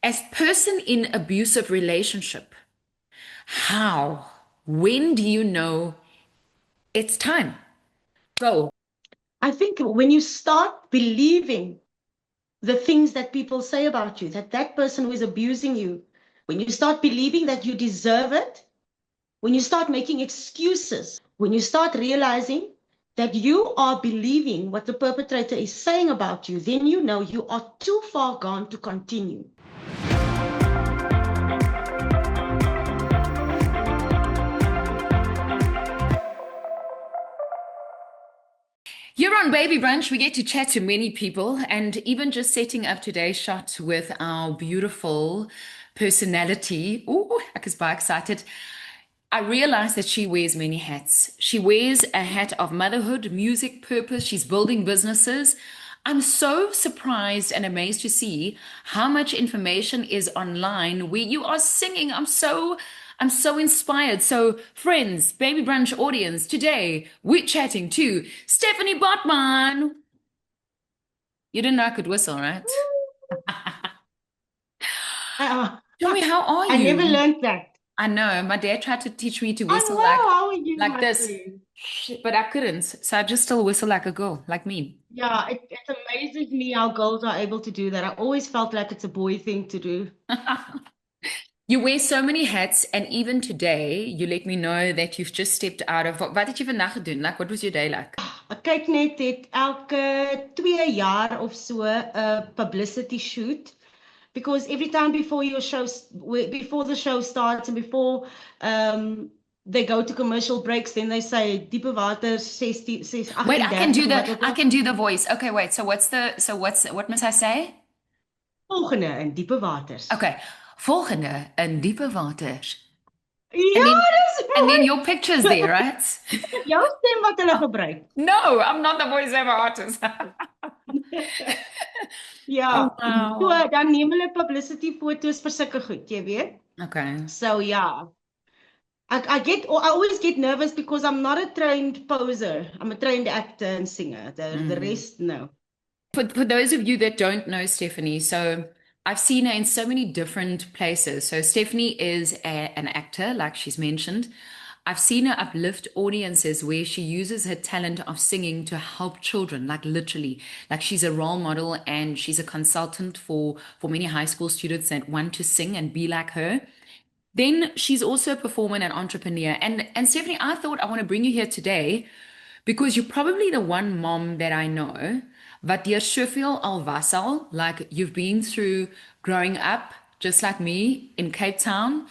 As person in abusive relationship, how, when do you know it's time? Go. I think when you start believing the things that people say about you, that that person who is abusing you, when you start believing that you deserve it, when you start making excuses, when you start realizing that you are believing what the perpetrator is saying about you, then you know you are too far gone to continue. Here on Baby Brunch, we get to chat to many people, and even just setting up today's shot with our beautiful personality. Ooh, I was so excited. I realized that she wears many hats. She wears a hat of motherhood, music, purpose. She's building businesses. I'm so surprised and amazed to see how much information is online where you are singing. I'm so inspired. So, friends, Baby Brunch audience, today we're chatting to Stephanie Botman. You didn't know I could whistle, right? Uh, Tell me, how are I never you? learned that. I know my dad tried to teach me to I whistle know. How are you, like my this, friend? but I couldn't. So I just still whistle like a girl, like me. Yeah, it amazes me how girls are able to do that. I always felt like it's a boy thing to do. You wear so many hats, and even today, you let me know that you've just stepped out of what het jy vandag gedoen? Like, what was your day like? Ek kyk net het elke 2 jaar of so 'n publicity shoot because every time before your show before the show starts and before they go to commercial breaks then they say diepe water 16 Wait, I can 38 do of the wat ook I al can do the voice. Okay, wait. What must I say? volgende in diepe waters. Okay, volgende in diepe waters, and Ja, then dis and then mooi. your picture's there, right? Jou stem wat hulle gebruik. No, I'm not the voiceover artist. Oh, Ja, so wow. dan neem hulle publicity foto's vir sulke goed, jy weet. Okay. So yeah. I always get nervous because I'm not a trained poser. I'm a trained actor and singer. The Mm. rest, no. For those of you that don't know Stephanie, so I've seen her in so many different places. So Stephanie is an actor, like she's mentioned. I've seen her uplift audiences where she uses her talent of singing to help children, like literally. Like she's a role model and she's a consultant for many high school students that want to sing and be like her. Then she's also a performer and an entrepreneur. And Stephanie, I thought I want to bring you here today because you're probably the one mom that I know wat deur soveel al was al, like you've been through growing up just like me in Cape Town.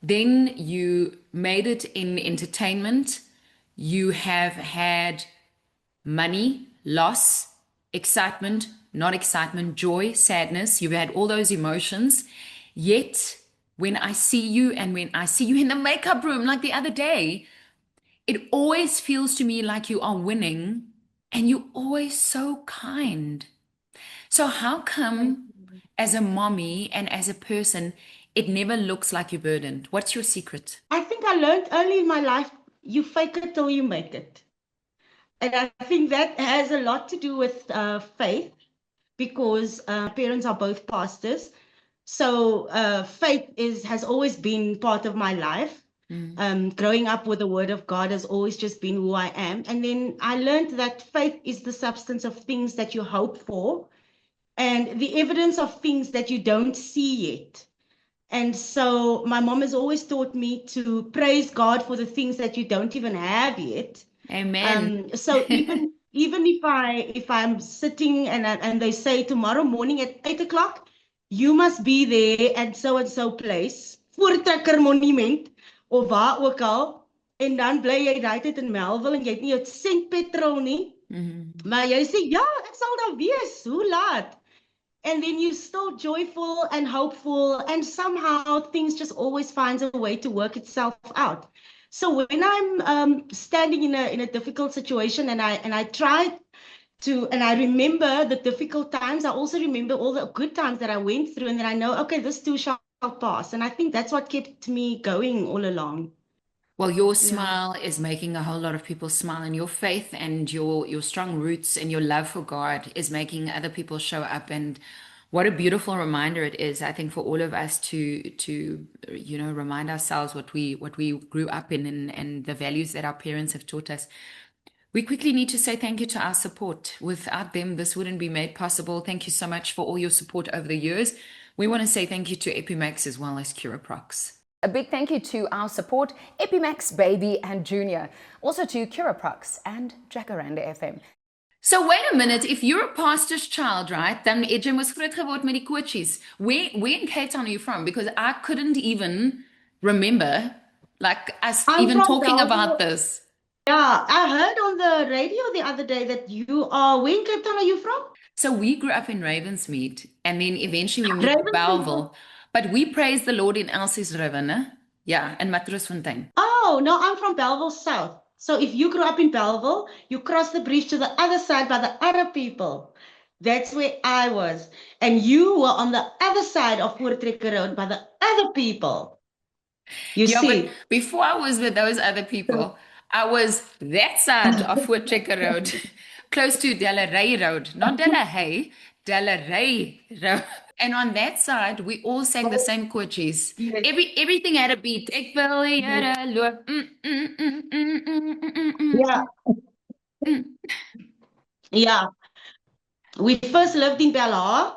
Then you made it in entertainment. You have had money, loss, excitement, not excitement, joy, sadness. You've had all those emotions. Yet, when I see you and when I see you in the makeup room, like the other day, it always feels to me like you are winning and you're always so kind. So, how Thank come, you. as a mommy and as a person, it never looks like you're burdened? What's your secret? I think I learned early in my life, you fake it till you make it. And I think that has a lot to do with faith because parents are both pastors. So faith has always been part of my life. Mm. Growing up with the Word of God has always just been who I am. And then I learned that faith is the substance of things that you hope for and the evidence of things that you don't see yet. And so my mom has always taught me to praise God for the things that you don't even have yet. Amen. So even if I'm sitting and they say tomorrow morning at 8 o'clock, you must be there at so and so place, Voortrekker Monument of waar ook al, en dan bly jy daai tyd in Melville en jy het nie 'n sent petrol nie, Mhm. maar jy sê ja, ek sal daar wees, hoe laat? And then you're still joyful and hopeful, and somehow things just always finds a way to work itself out. So when I'm standing in a difficult situation, and I try to, and I remember the difficult times, I also remember all the good times that I went through, and then I know, okay, this too shall pass. And I think that's what kept me going all along. Well, your Yeah. smile is making a whole lot of people smile, and your faith and your strong roots and your love for God is making other people show up. And What a beautiful reminder it is, I think, for all of us to remind ourselves what we grew up in and the values that our parents have taught us. We quickly need to say thank you to our support. Without them, this wouldn't be made possible. Thank you so much for all your support over the years. We want to say thank you to Epimax as well as Curaprox. A big thank you to our support, Epimax Baby and Junior, also to Curaprox and Jacaranda FM. So wait a minute, if you're a pastor's child, right, then jy moes groot geword met die coaches. Where in Cape Town are you from? Because I couldn't even remember, like, us I'm even from talking Bellville. about this. Yeah, I heard on the radio the other day that you are, where in Cape Town are you from? So we grew up in Ravensmead, and then eventually we moved to Ravensmead. Bellville. But we praise the Lord in Elsie's River, né? Yeah, and Matroosfontein. Oh, no, I'm from Bellville South. So if you grew up in Bellville, you cross the bridge to the other side by the other people. That's where I was. And you were on the other side of Voortrekker Road by the other people. You Yeah, see? but before I was with those other people, I was that side of Voortrekker Road, close to Delarey Road, not Delahaye, Delarey Road. And on that side, we all sang the same coaches. Yes. Everything had a beat. Ek wil Here loop. Yeah. Yeah. We first lived in Belhar,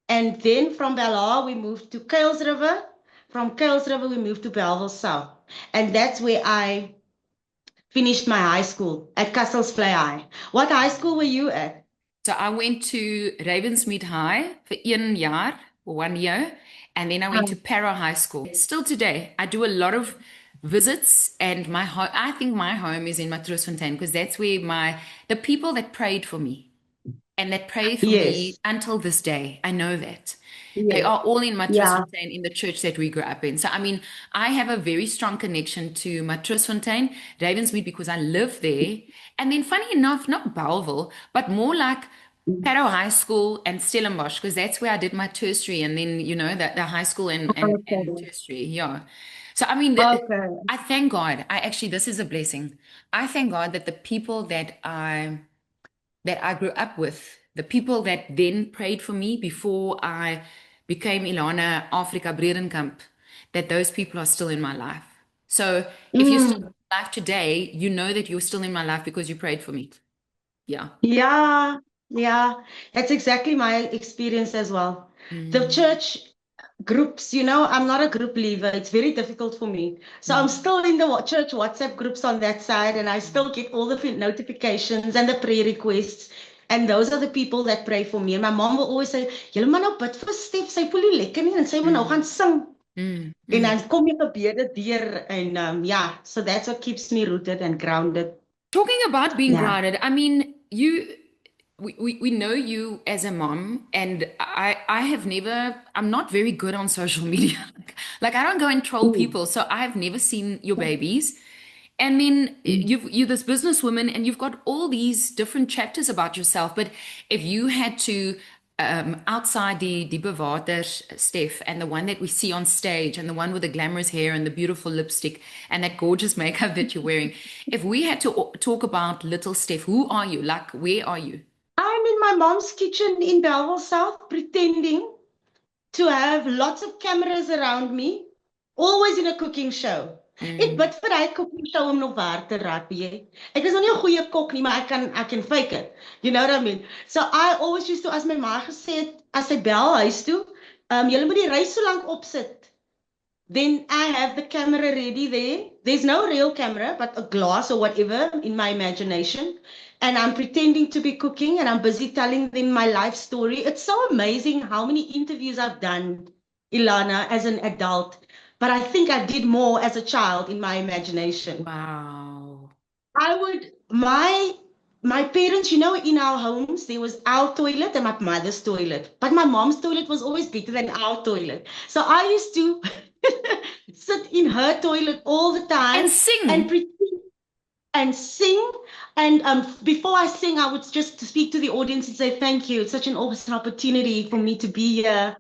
and then from Belhar we moved to Kuils River. From Kuils River we moved to Bellville South. And that's where I finished my high school at Kastelsvlei High. What high school were you at? So I went to Ravensmead High for 1 year, 1 year, and then I went to Para High School. Still today, I do a lot of visits, and I think my home is in Matroosfontein because that's where the people that prayed for me and that pray for me Yes. until this day, I know that. They Yes. are all in Yeah. Matroosfontein in the church that we grew up in. So, I mean, I have a very strong connection to Matroosfontein, Ravensmead, because I live there. And then, funny enough, not Bellville, but more like Parow High School and Stellenbosch, because that's where I did my tertiary, and then, the high school and Okay. tertiary. Yeah. So, I mean, Okay. I thank God. This is a blessing. I thank God that the people that I grew up with, the people that then prayed for me before I became Ilana Africa Bredenkamp, that those people are still in my life. So if you're still in my life today, you know that you're still in my life because you prayed for me. Yeah. Yeah. Yeah. That's exactly my experience as well. The church groups, I'm not a group leaver. It's very difficult for me. So I'm still in the church WhatsApp groups on that side, and I still get all the notifications and the prayer requests. And those are the people that pray for me. And my mom will always say, "Julle moet nou bid vir Stef, sy voel nie lekker nie en sy moet nou gaan sing." Mm. En dan kom jy gebede deur en yeah, so that's what keeps me rooted and grounded. Talking about being Yeah. grounded, I mean, we know you as a mom, and I have never, I'm not very good on social media. Like I don't go and troll people, so I've never seen your babies. And then you're this businesswoman, and you've got all these different chapters about yourself. But if you had to, outside the deeper water, Steph, and the one that we see on stage, and the one with the glamorous hair and the beautiful lipstick and that gorgeous makeup that you're wearing, if we had to talk about little Steph, who are you? Like, where are you? I'm in my mom's kitchen in Bellville South, pretending to have lots of cameras around me, always in a cooking show. Ek bid vir hy cooking show om nog waar te raak, weet jy. Ek is nog nie 'n goeie kok nie, maar I can fake it. You know what I mean? So I always used to, as my ma gesê het, as sy bel huis toe, julle moet die rys so lank opsit. Then I have the camera ready there. There's no real camera, but a glass or whatever in my imagination. And I'm pretending to be cooking, and I'm busy telling them my life story. It's so amazing how many interviews I've done, Ilana, as an adult. But I think I did more as a child in my imagination. Wow. My parents, in our homes, there was our toilet and my mother's toilet. But my mom's toilet was always bigger than our toilet. So I used to sit in her toilet all the time. And sing. And pretend and sing. And before I sing, I would just speak to the audience and say, thank you. It's such an awesome opportunity for me to be here.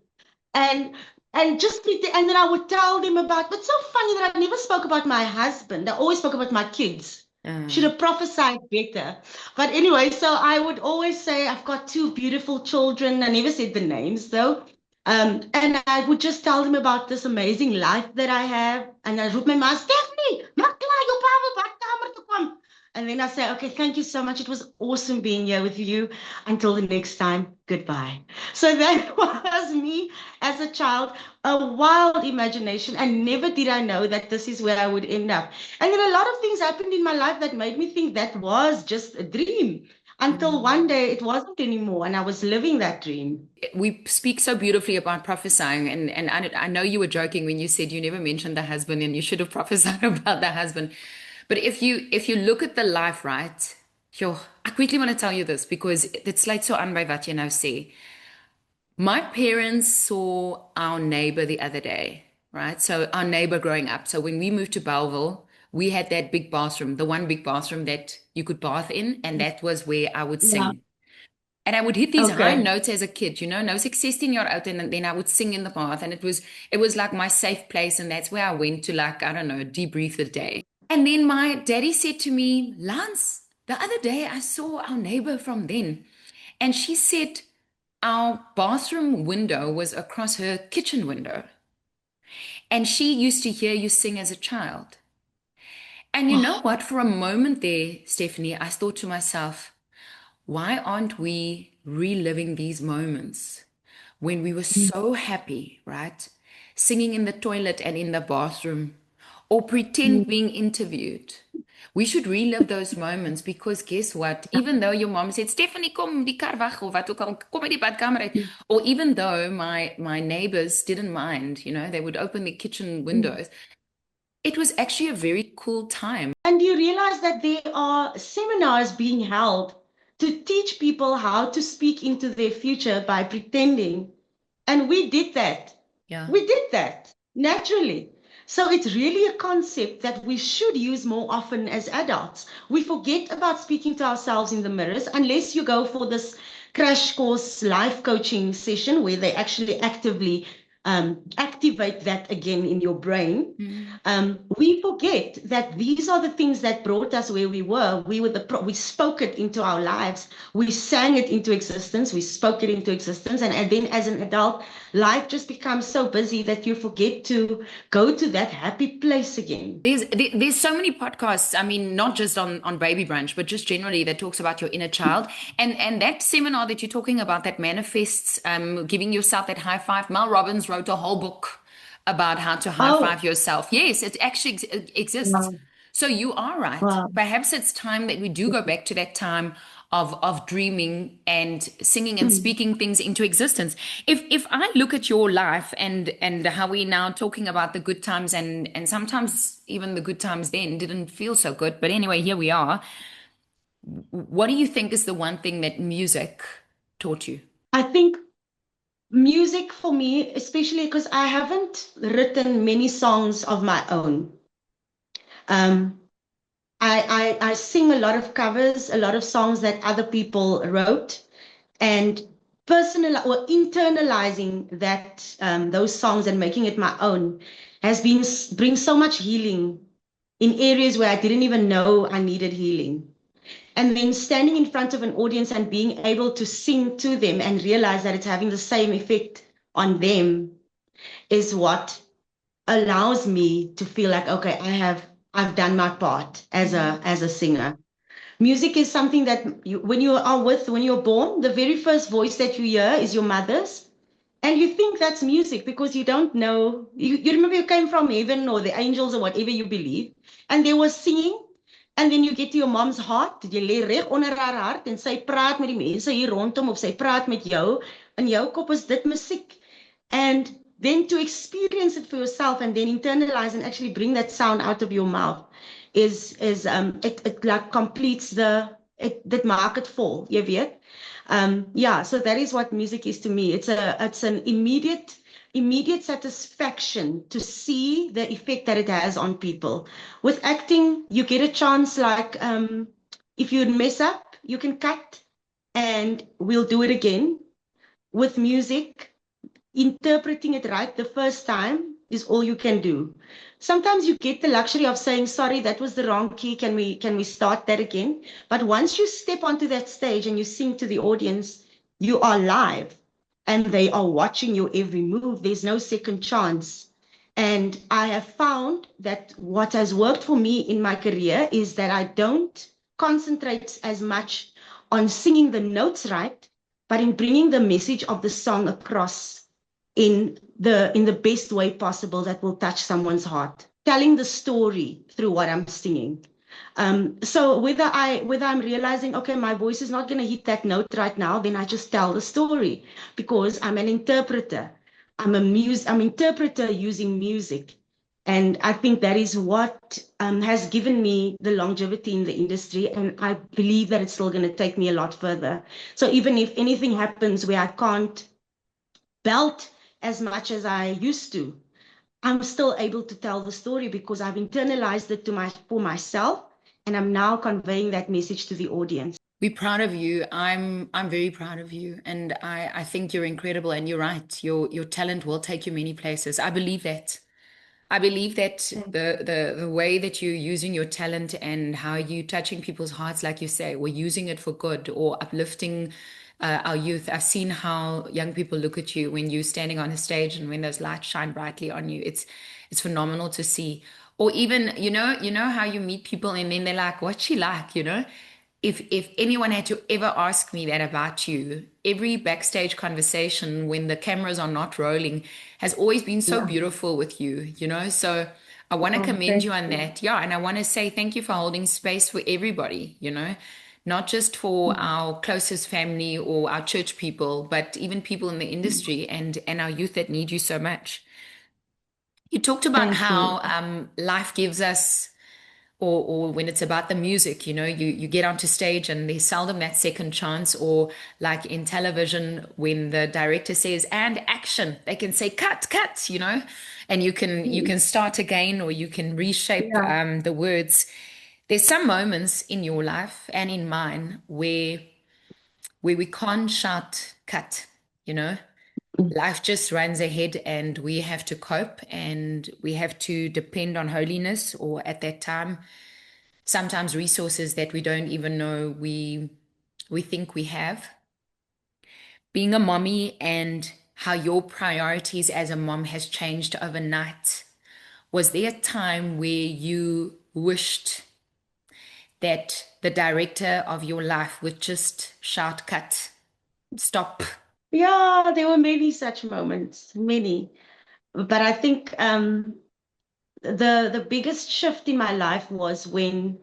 And just pretend, and then I would tell them about, but it's so funny that I never spoke about my husband. I always spoke about my kids. Should have prophesied better. But anyway, so I would always say I've got two beautiful children. I never said the names though. And I would just tell them about this amazing life that I have. And I roep my ma, Stephanie, maak klaar, jou pa wil badkamer toe kom. And then I say, okay, thank you so much. It was awesome being here with you. Until the next time, goodbye. So that was me as a child, a wild imagination. And never did I know that this is where I would end up. And then a lot of things happened in my life that made me think that was just a dream. Until one day it wasn't anymore, and I was living that dream. We speak so beautifully about prophesying, and I know you were joking when you said you never mentioned the husband and you should have prophesied about the husband. But if you look at the life, right? I quickly want to tell you this because dit sluit so aan by wat jy nou sê. My parents saw our neighbor the other day, right? So our neighbor growing up. So when we moved to Bellville, we had that big bathroom, the one big bathroom that you could bath in, and that was where I would sing. Yeah. And I would hit these Okay. high notes as a kid, you know. And I was like 16 years old, and then I would sing in the bath, and it was like my safe place, and that's where I went to, like, I don't know, debrief the day. And then my daddy said to me, Lance, the other day I saw our neighbor from then, and she said our bathroom window was across her kitchen window, and she used to hear you sing as a child. And you know what? For a moment there, Stephanie, I thought to myself, why aren't we reliving these moments when we were so happy, right? Singing in the toilet and in the bathroom, or pretend being interviewed. We should relive those moments because guess what? Even though your mom said, Stephanie, kom die kar weg, of wat ook al, kom uit die badkamer uit. Or even though my neighbors didn't mind, you know, they would open the kitchen windows. It was actually a very cool time. And you realize that there are seminars being held to teach people how to speak into their future by pretending. And we did that. Yeah. We did that naturally. So it's really a concept that we should use more often as adults. We forget about speaking to ourselves in the mirrors unless you go for this crash course life coaching session where they actually actively activate that again in your brain. We forget that these are the things that brought us where we were. We spoke it into our lives. We sang it into existence. We spoke it into existence. And then as an adult, life just becomes so busy that you forget to go to that happy place again. There's so many podcasts, I mean, not just on Baby Brunch, but just generally that talks about your inner child. And that seminar that you're talking about that manifests giving yourself that high five, Mel Robbins wrote a whole book about how to high five yourself. Yes, it actually exists. Wow. So you are right. Wow. Perhaps it's time that we do go back to that time of dreaming and singing and speaking things into existence. If I look at your life and how we're now talking about the good times and sometimes even the good times then didn't feel so good, but anyway, here we are. What do you think is the one thing that music taught you? I think music for me, especially because I haven't written many songs of my own. I sing a lot of covers, a lot of songs that other people wrote, and internalizing that those songs and making it my own has brings so much healing in areas where I didn't even know I needed healing. And then standing in front of an audience and being able to sing to them and realize that it's having the same effect on them is what allows me to feel like, okay, I've done my part as a singer. Music is something that when you're born, the very first voice that you hear is your mother's. And you think that's music because you don't know. You remember you came from heaven or the angels or whatever you believe. And they were singing. And then you get to your mom's heart. Jy lê reg onder haar hart en sy praat met die mense hier rondom of sy praat met jou. In jou kop is dit musiek. And then to experience it for yourself and then internalize and actually bring that sound out of your mouth it like completes dit maak het vol, jy weet. Yeah, so that is what music is to me. It's an immediate satisfaction to see the effect that it has on people. With acting, you get a chance, like if you mess up, you can cut and we'll do it again. With music, interpreting it right the first time, is all you can do. Sometimes you get the luxury of saying, sorry, that was the wrong key. Can we start that again? But once you step onto that stage and you sing to the audience, you are live and they are watching your every move. There's no second chance. And I have found that what has worked for me in my career is that I don't concentrate as much on singing the notes right, but in bringing the message of the song across in the best way possible that will touch someone's heart, telling the story through what I'm singing. So whether I'm realizing, okay, my voice is not going to hit that note right now, then I just tell the story because I'm an interpreter. I'm interpreter using music. And I think that is what has given me the longevity in the industry. And I believe that it's still going to take me a lot further. So even if anything happens where I can't belt as much as I used to, I'm still able to tell the story because I've internalized it for myself. And I'm now conveying that message to the audience. We're proud of you. I'm very proud of you. And I think you're incredible. And you're right. Your talent will take you many places. I believe that. I believe that the way that you're using your talent and how you touching people's hearts, like you say, we're using it for good or uplifting our youth. I've seen how young people look at you when you're standing on a stage and when those lights shine brightly on you. It's phenomenal to see. Or even, you know how you meet people and then they're like, what's she like, If anyone had to ever ask me that about you, every backstage conversation when the cameras are not rolling has always been so beautiful with you, So I want to commend you on that. Yeah. And I want to say thank you for holding space for everybody, not just for our closest family or our church people, but even people in the industry and our youth that need you so much. You talked about how life gives us, or when it's about the music, you get onto stage and there's seldom that second chance, or like in television, when the director says, and action, they can say, cut, and you can start again, or you can reshape the words. There's some moments in your life and in mine where we can't shout cut, Life just runs ahead and we have to cope and we have to depend on holiness, or at that time, sometimes resources that we don't even know we think we have. Being a mommy and how your priorities as a mom has changed overnight. Was there a time where you wished that the director of your life would just shout cut, stop? Yeah, there were many such moments, many. But I think the biggest shift in my life was when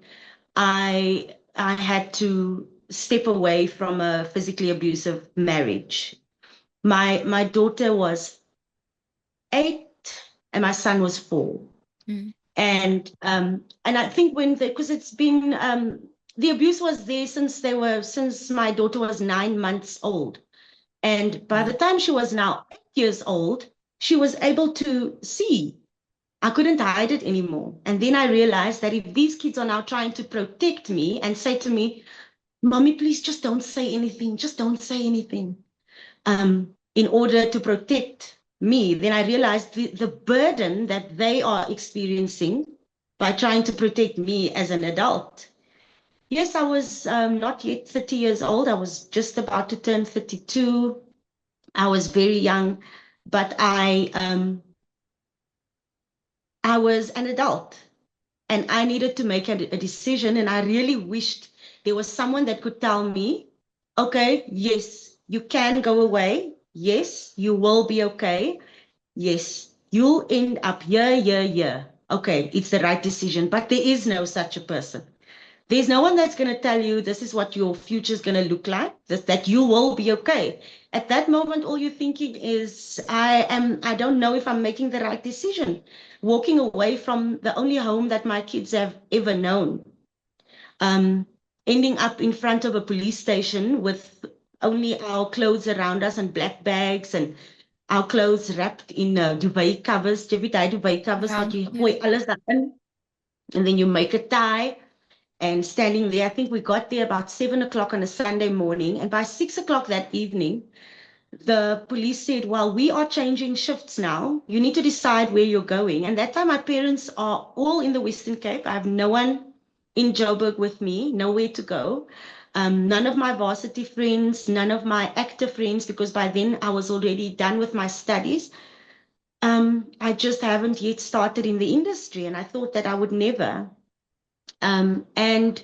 I had to step away from a physically abusive marriage. My daughter was 8 and my son was 4. And I think because it's been the abuse was there since my daughter was 9 months old. And by the time she was now 8 years old, she was able to see. I couldn't hide it anymore. And then I realized that if these kids are now trying to protect me and say to me, Mommy, please just don't say anything, just don't say anything, in order to protect me, then I realized the burden that they are experiencing by trying to protect me as an adult. Yes, I was not yet 30 years old. I was just about to turn 32. I was very young, but I was an adult and I needed to make a decision. And I really wished there was someone that could tell me, okay, yes, you can go away. Yes, you will be okay. Yes, you'll end up here. Okay, it's the right decision, but there is no such a person. There's no one that's going to tell you this is what your future is going to look like, that you will be okay. At that moment, all you're thinking is, I don't know if I'm making the right decision. Walking away from the only home that my kids have ever known. Ending up in front of a police station with only our clothes around us and black bags and our clothes wrapped in duvet covers. Duvet covers that you gooi alles daarin. And then you make a tie. And standing there, I think we got there about 7 o'clock on a Sunday morning. And by 6 o'clock that evening, the police said, well, we are changing shifts now. You need to decide where you're going. And that time, my parents are all in the Western Cape. I have no one in Joburg with me, nowhere to go. None of my varsity friends, none of my active friends, because by then I was already done with my studies. I just haven't yet started in the industry, and I thought that I would never. And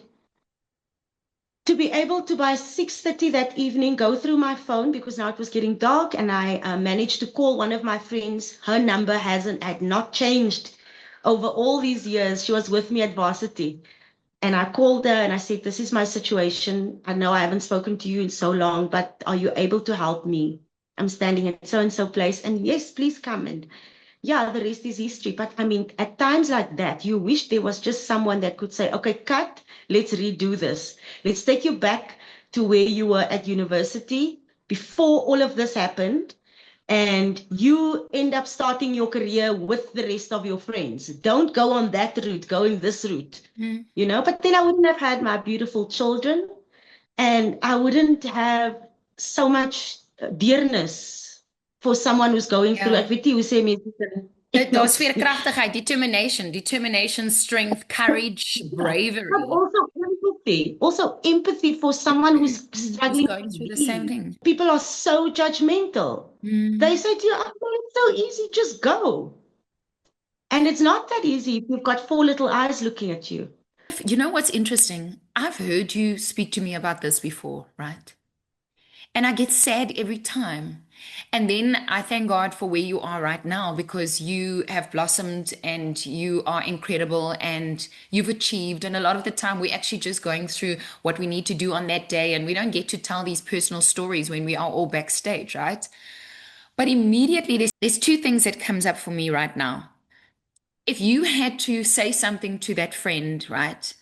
to be able to by 6:30 that evening go through my phone, because now it was getting dark, and I managed to call one of my friends. Her number had not changed over all these years. She was with me at varsity. And I called her and I said, this is my situation. I know I haven't spoken to you in so long, but are you able to help me? I'm standing at so-and-so place. And yes, please come. And yeah, the rest is history. But I mean, at times like that, you wish there was just someone that could say, okay, cut, let's redo this. Let's take you back to where you were at university before all of this happened. And you end up starting your career with the rest of your friends. Don't go on that route, go in this route, you know? But then I wouldn't have had my beautiful children, and I wouldn't have so much dearness for someone who's going through. Yeah. Ek weet nie hoe sê mense dit. Daar's veerkragtigheid, determination, strength, courage, bravery. But also empathy for someone who's Who's struggling going to through the same leave. thing. People are so judgmental. They say to you, oh, it's so easy, just go. And it's not that easy if you've got four little eyes looking at you. You know what's interesting? I've heard you speak to me about this before, right? And I get sad every time. And then I thank God for where you are right now, because you have blossomed and you are incredible and you've achieved. And a lot of the time, we're actually just going through what we need to do on that day. And we don't get to tell these personal stories when we are all backstage, right? But immediately, there's two things that comes up for me right now. If you had to say something to that friend, right,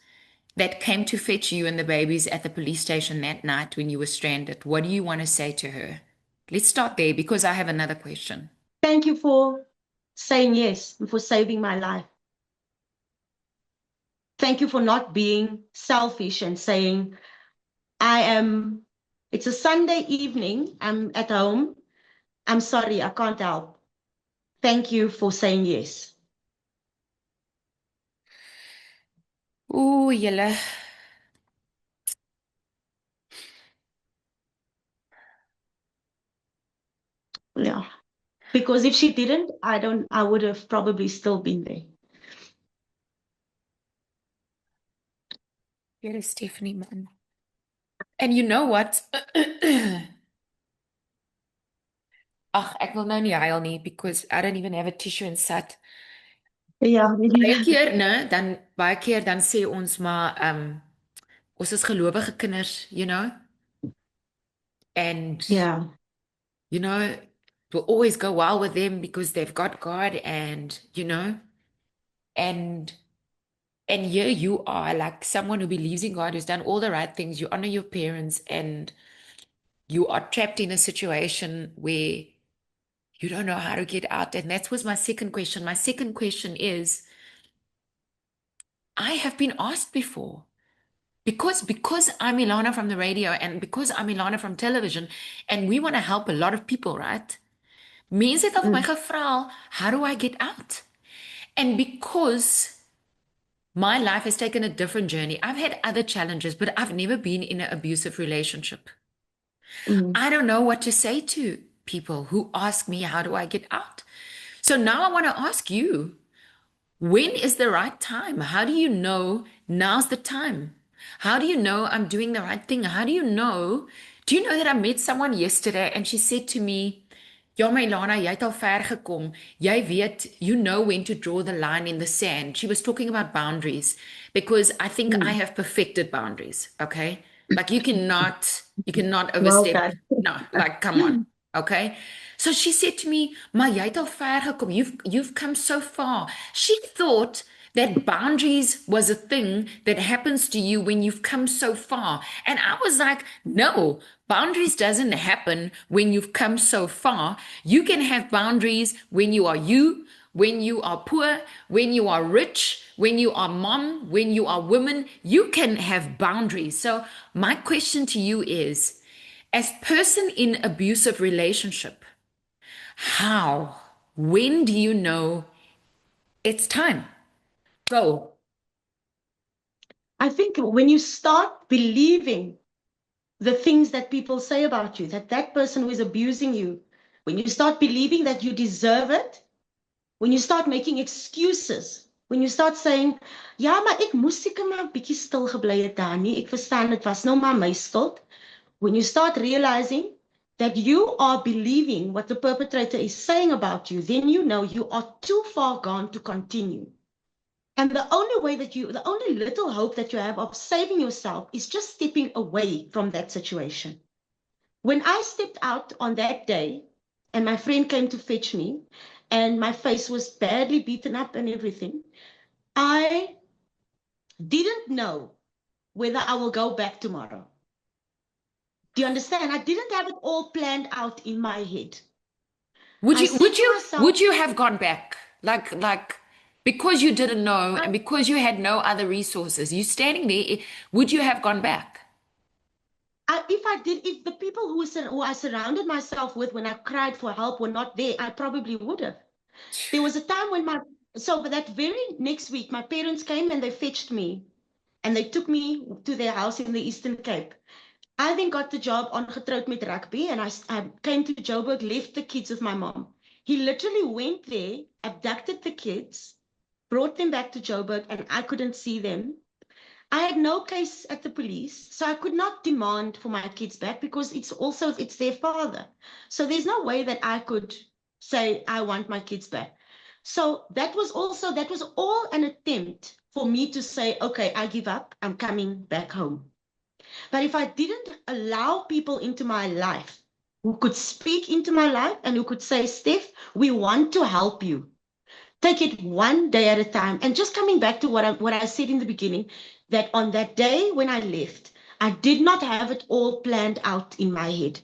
that came to fetch you and the babies at the police station that night when you were stranded, what do you want to say to her? Let's start there, because I have another question. Thank you for saying yes and for saving my life. Thank you for not being selfish and saying, it's a Sunday evening, I'm at home, I'm sorry, I can't help. Thank you for saying yes. Ooh, julle. Yeah. Because if she didn't, I would have probably still been there. Julle Stephanie, man. And you know what? Ag, ek wil nou nie huil nie, because I don't even have a tissue inside. Ja, Baie keer dan sê ons maar ons is gelowige kinders, you know? And yeah. you know, will always go well with them because they've got God, and you know, and here you are, like someone who believes in God, who's done all the right things. You honor your parents, and you are trapped in a situation where you don't know how to get out. And that was my second question. My second question is, I have been asked before, because I'm Ilana from the radio, and because I'm Ilana from television, and we want to help a lot of people, right? Mense het al vir my gevra, how do I get out? And because my life has taken a different journey, I've had other challenges, but I've never been in an abusive relationship. I don't know what to say to people who ask me, how do I get out? So now I want to ask you, when is the right time? How do you know now's the time? How do you know I'm doing the right thing? How do you know? Do you know that I met someone yesterday and she said to me, ja, my Lana, jy het al ver gekom. Jy weet, you know when to draw the line in the sand. She was talking about boundaries, because I think I have perfected boundaries, okay? Like you cannot overstep. No, like come on, okay? So she said to me, maar jy het al ver gekom. You've come so far. She thought that boundaries was a thing that happens to you when you've come so far. And I was like, no, boundaries doesn't happen when you've come so far. You can have boundaries when you are poor, when you are rich, when you are mom, when you are woman. You can have boundaries. So my question to you is, As person in abusive relationship, when do you know it's time? Go. I think when you start believing the things that people say about you, that that person who is abusing you, when you start believing that you deserve it, when you start making excuses, when you start saying, ja, maar ek moes seker maar 'n bietjie stil gebly het daar nie. Ek verstaan dit was nou maar my skuld. When you start realizing that you are believing what the perpetrator is saying about you, then you know you are too far gone to continue. And the only way that the only little hope that you have of saving yourself is just stepping away from that situation. When I stepped out on that day and my friend came to fetch me and my face was badly beaten up and everything, I didn't know whether I will go back tomorrow. Do you understand? I didn't have it all planned out in my head. Would you have gone back? Like because you didn't know and because you had no other resources, you standing there, would you have gone back? If the people who I surrounded myself with when I cried for help were not there, I probably would have. There was a time when for that very next week, my parents came and they fetched me and they took me to their house in the Eastern Cape. I then got the job on Getroud met Rugby and I came to Joburg, left the kids with my mom. He literally went there, abducted the kids, brought them back to Joburg, and I couldn't see them. I had no case at the police, so I could not demand for my kids back because it's their father. So there's no way that I could say, I want my kids back. So that was all an attempt for me to say, okay, I give up, I'm coming back home. But if I didn't allow people into my life who could speak into my life and who could say, Steph, we want to help you. Take it one day at a time. And just coming back to what I said in the beginning, that on that day when I left, I did not have it all planned out in my head.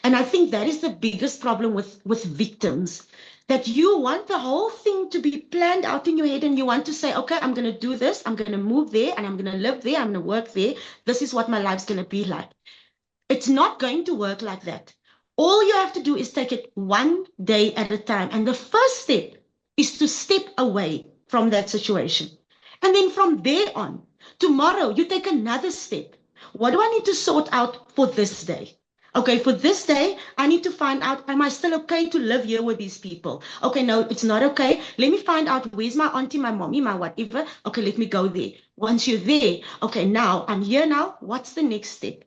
And I think that is the biggest problem with victims, that you want the whole thing to be planned out in your head and you want to say, okay, I'm going to do this, I'm going to move there, and I'm going to live there, I'm going to work there. This is what my life's going to be like. It's not going to work like that. All you have to do is take it one day at a time. And the first step is to step away from that situation. And then from there on, tomorrow, you take another step. What do I need to sort out for this day? Okay, for this day, I need to find out, am I still okay to live here with these people? Okay, no, it's not okay. Let me find out where's my auntie, my mommy, my whatever. Okay, let me go there. Once you're there, okay, now I'm here now. What's the next step?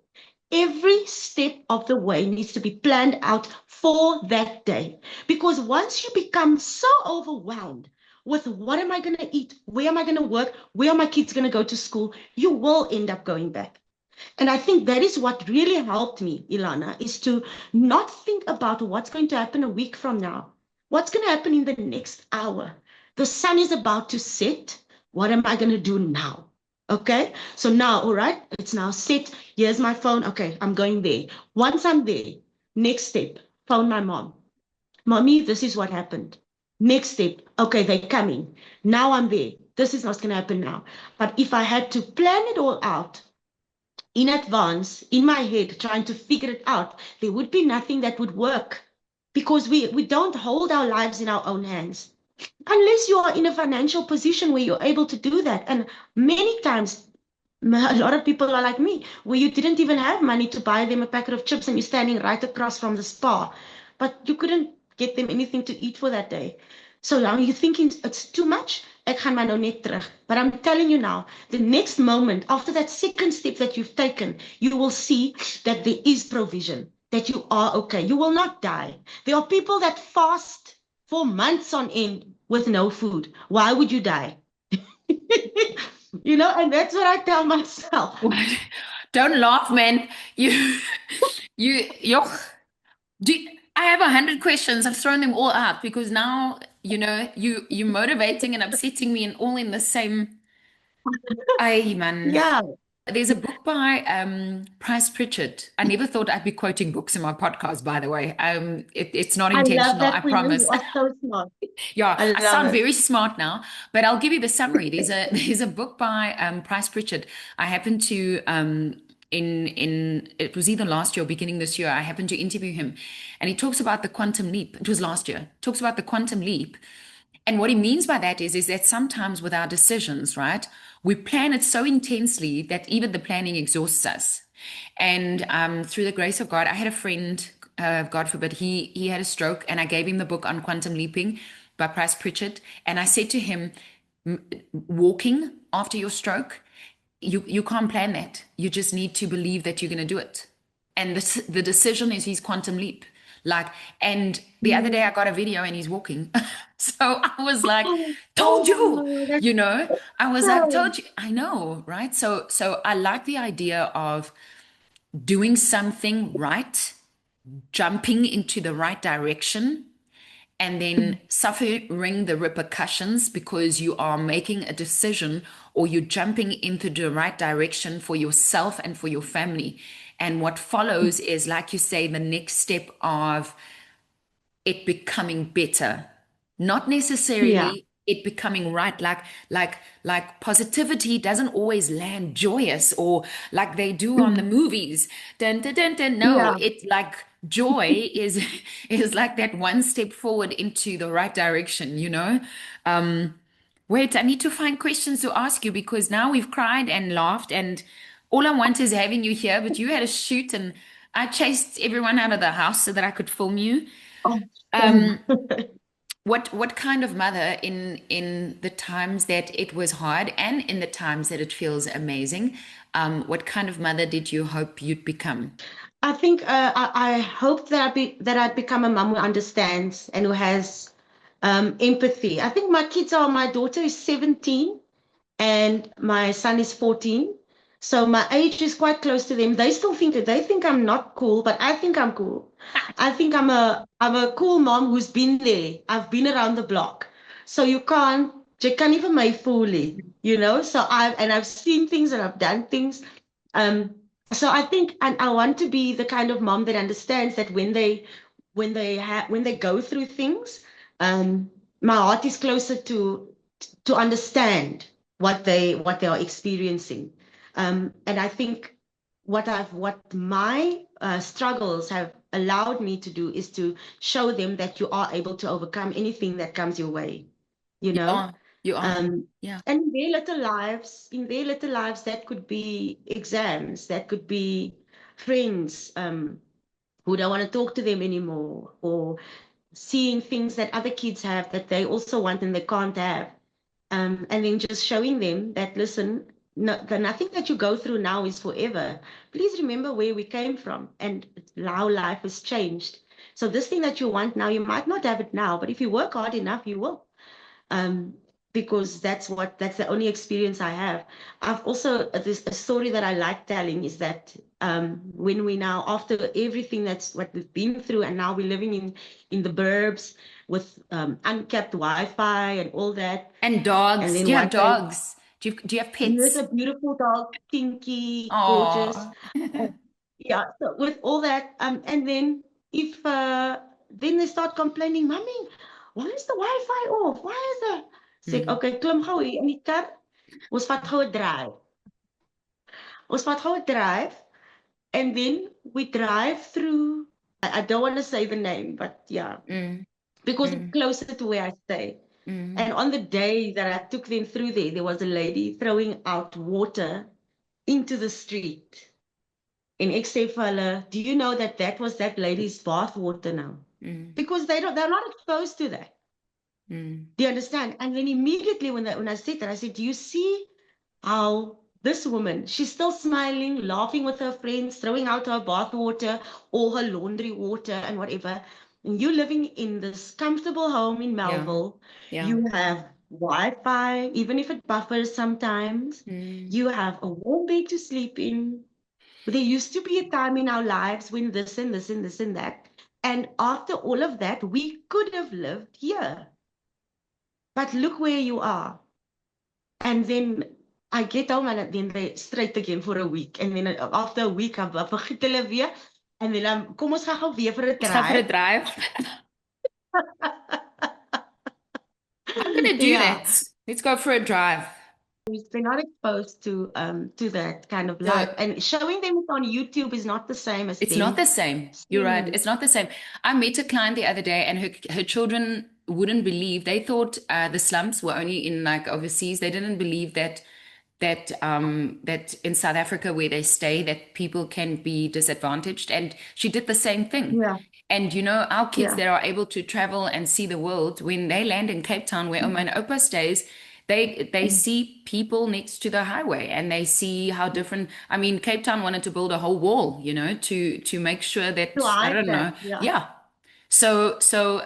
Every step of the way needs to be planned out for that day. Because once you become so overwhelmed with what am I going to eat, where am I going to work, where are my kids going to go to school, you will end up going back. And I think that is what really helped me, Ilana, is to not think about what's going to happen a week from now. What's going to happen in the next hour? The sun is about to set. What am I going to do now? Okay, so now, all right, it's now set. Here's my phone. Okay, I'm going there. Once I'm there, next step, phone my mom. Mommy, this is what happened. Next step, okay, they're coming. Now I'm there. This is what's going to happen now. But if I had to plan it all out in advance, in my head, trying to figure it out, there would be nothing that would work because we don't hold our lives in our own hands. Unless you are in a financial position where you're able to do that. And many times, a lot of people are like me, where you didn't even have money to buy them a packet of chips and you're standing right across from the spa, but you couldn't get them anything to eat for that day. So now you're thinking it's too much. Ek gaan maar nou net terug. But I'm telling you now, the next moment, after that second step that you've taken, you will see that there is provision, that you are okay. You will not die. There are people that fast for months on end with no food. Why would you die? You know, and that's what I tell myself. Don't laugh, man. I have 100 questions. I've thrown them all out because now, you know, you're motivating and upsetting me and all in the same. Man. Yeah. There's a book by Price Pritchard. I never thought I'd be quoting books in my podcast, by the way. It's not intentional, I promise. You are so smart. Yeah, I sound very smart now, but I'll give you the summary. There's a book by Price Pritchard. I happen to in it was either last year or beginning this year. I happened to interview him, and he talks about the quantum leap. It was last year. Talks about the quantum leap, and what he means by that is that sometimes with our decisions, right, we plan it so intensely that even the planning exhausts us. And through the grace of God, I had a friend, God forbid, he had a stroke, and I gave him the book on quantum leaping by Price Pritchett, and I said to him, walking after your stroke, you can't plan that. You just need to believe that you're going to do it. And the decision is his quantum leap. Like, and the other day I got a video and he's walking. So I was like, told you, Oh, that's you know, I was like, so. told you, I know, right? So I like the idea of doing something right, jumping into the right direction, and then suffering the repercussions because you are making a decision or you're jumping into the right direction for yourself and for your family. And what follows is, like you say, the next step of it becoming better, not Yeah. necessarily it becoming right. Like positivity doesn't always land joyous or like they do on the movies. Dun, dun, dun, dun. No, Yeah. it's like joy is is like that one step forward into the right direction, you know? Wait, I need to find questions to ask you because now we've cried and laughed, and all I want is having you here, but you had a shoot and I chased everyone out of the house so that I could film you. Oh, Um, what kind of mother in the times that it was hard and in the times that it feels amazing, what kind of mother did you hope you'd become? I think I hope that I'd become a mom who understands and who has empathy. I think my daughter is 17 and my son is 14. So my age is quite close to them. They think I'm not cool, but I think I'm cool. I think I'm a cool mom who's been there. I've been around the block. So you can't even make fully, you know? I've seen things and I've done things. Um, so I think, and I want to be the kind of mom that understands that when they go through things, my heart is closer to understand what they are experiencing. And I think what my struggles have allowed me to do is to show them that you are able to overcome anything that comes your way, you You know? are, you are. Um, Yeah. and in their little lives, that could be exams, that could be friends who don't want to talk to them anymore, or seeing things that other kids have that they also want and they can't have. And then just showing them that, listen, no, the nothing that you go through now is forever. Please remember where we came from and how life has changed. So this thing that you want now, you might not have it now, but if you work hard enough, you will. Um, because that's the only experience I have. I've also a story that I like telling is that when we now, after everything that's what we've been through, and now we're living in the burbs with uncapped Wi-Fi and all that, And and dogs. then Do you have one day dogs? Do you have here's pets? a beautiful dog, Kinky, gorgeous. Oh. Uh, yeah, so with all that, and then if then they start complaining, Mommy, why is the Wi-Fi off? Why is the sê ek, Mm. okay, klim gou hier in die kar. Ons vat gou 'n drive. Ons vat gou 'n drive, and then we drive through. I don't want to say the name, but yeah, Mm. because it's Mm. closer to where I stay. Mm. And on the day that I took them through there was a lady throwing out water into the street. En ek sê vir hulle, do you know that that was that lady's bath water now? Mm. Because they're not exposed to that. Mm. Do you understand? And then immediately when I said that, I said, do you see how this woman, she's still smiling, laughing with her friends, throwing out her bath water or her laundry water and whatever. And you're living in this comfortable home in Yeah. Melville. Yeah. You have Wi-Fi, even if it buffers sometimes. Mm. You have a warm bed to sleep in. There used to be a time in our lives when this and this and this and that. And after all of that, we could have lived here. But look where you are. And then I get home and then they straight again for a week. And then after a week, I vergeet hulle weer. And then kom ons gaan gou weer vir 'n Let's go for a drive. drive. I'm gonna do Yeah. that. Let's go for a drive. They're not exposed to that kind of So life. And showing them it on YouTube is not the same as it's not them the same. You're seeing right. it. It's not the same. I met a client the other day, and her children wouldn't believe. They thought the slums were only in like overseas. They didn't believe that in South Africa where they stay, that people can be disadvantaged. And she did the same thing. Yeah, And you know, our kids yeah. that are able to travel and see the world, when they land in Cape Town, where Oma and Opa stays, they see people next to the highway, and they see how different. I mean, Cape Town wanted to build a whole wall, you know, to make sure To that, I hide don't know. that, yeah, Yeah. So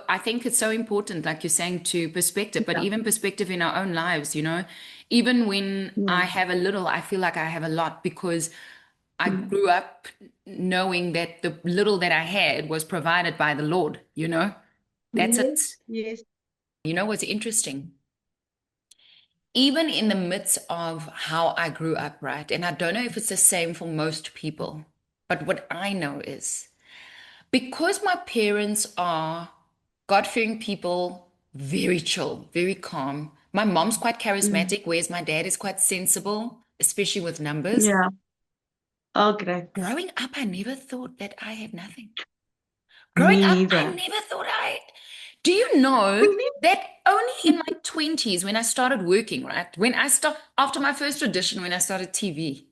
I think it's so important, like you're saying, to perspective, but yeah, even perspective in our own lives, you know. Even when I yeah. have a little, I feel like I have a lot because I Mm. grew up knowing that the little that I had was provided by the Lord, you know. That's Yes, it. yes. You know what's interesting? Even in the midst of how I grew up, right? And I don't know if it's the same for most people, but what I know is because my parents are God-fearing people, very chill, very calm. My mom's quite Mm. charismatic, whereas my dad is quite sensible, especially with numbers. Yeah. Okay. Growing up, I never thought that I had nothing. Me Growing up, I neither. never thought I. Do you know that only in my 20s, when I started working, right? After my first audition, when I started TV,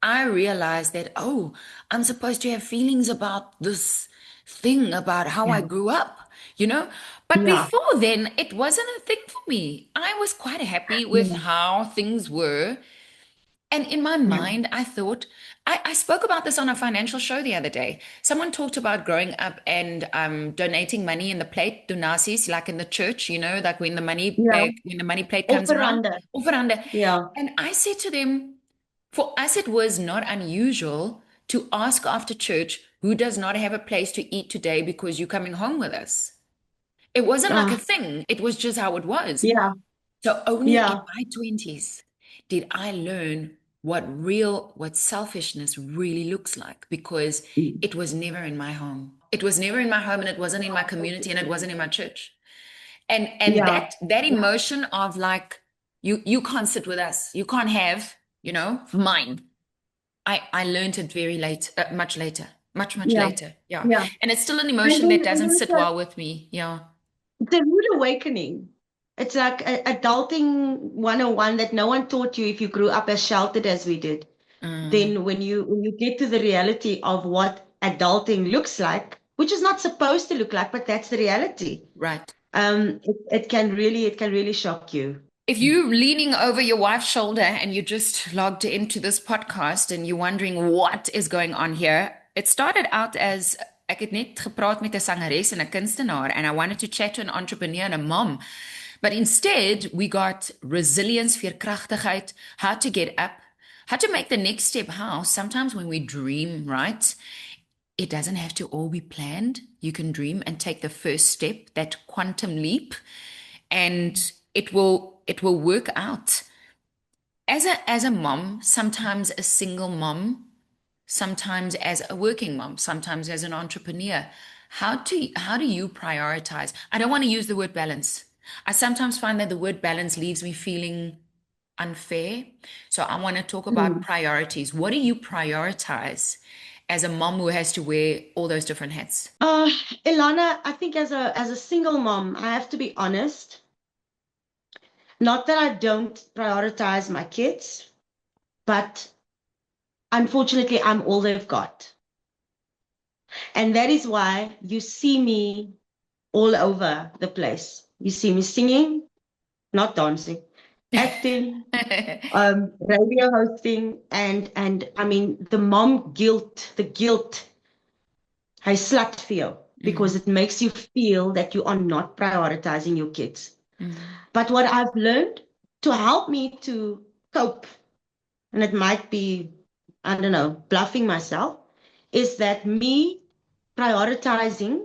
I realized that, oh, I'm supposed to have feelings about this thing, about how I Yeah. grew up, you know? But Yeah. before then, it wasn't a thing for me. I was quite happy with Yeah. how things were. And in my Yeah. mind, I thought, I spoke about this on a financial show the other day. Someone talked about growing up and donating money in the plate, donaties, like in the church, you know, like Yeah. when the money plate comes around, Offerande. offerande. Yeah. And I said to them, for us, it was not unusual to ask after church, who does not have a place to eat today because you're coming home with us? It wasn't like a Ah, thing. It was just how it was. yeah. So only in Yeah. my 20s did I learn what selfishness really looks like because Mm. it was never in my home. It was never in my home and it wasn't in my community and it wasn't in my church. And Yeah. that Yeah. emotion of like you can't sit with us. You can't have, you know, mine. I learned it very late, much later. Much Yeah. later. Yeah. Yeah. And it's still an And emotion then, that doesn't it's sit like well with me. Yeah. it's a rude awakening. It's like adulting 101 that no one taught you if you grew up as sheltered as we did. Mm, Then when you get to the reality of what adulting looks like, which is not supposed to look like, but that's the reality. right. It can really shock you. If you're leaning over your wife's shoulder and you just logged into this podcast and you're wondering what is going on here, it started out as ek het net gepraat met 'n sangeres en 'n kunstenaar and I wanted to chat to an entrepreneur and a mom. But instead, we got resilience, veerkragtigheid, how to get up, how to make the next step. How sometimes when we dream, right? It doesn't have to all be planned. You can dream and take the first step, that quantum leap, and it will work out. As a mom, sometimes a single mom, sometimes as a working mom, sometimes as an entrepreneur, how do you prioritize? I don't want to use the word balance. I sometimes find that the word balance leaves me feeling unfair. So I want to talk about Mm. priorities. What do you prioritize as a mom who has to wear all those different hats? Uh, Ilana, I think as a single mom, I have to be honest. Not that I don't prioritize my kids, but unfortunately, I'm all they've got. And that is why you see me all over the place. You see me singing, not dancing, acting, radio hosting, and I mean the mom guilt, the guilt, I slut feel because Mm, it makes you feel that you are not prioritizing your kids. mm, But what I've learned to help me to cope, and it might be, I don't know, bluffing myself, is that me prioritizing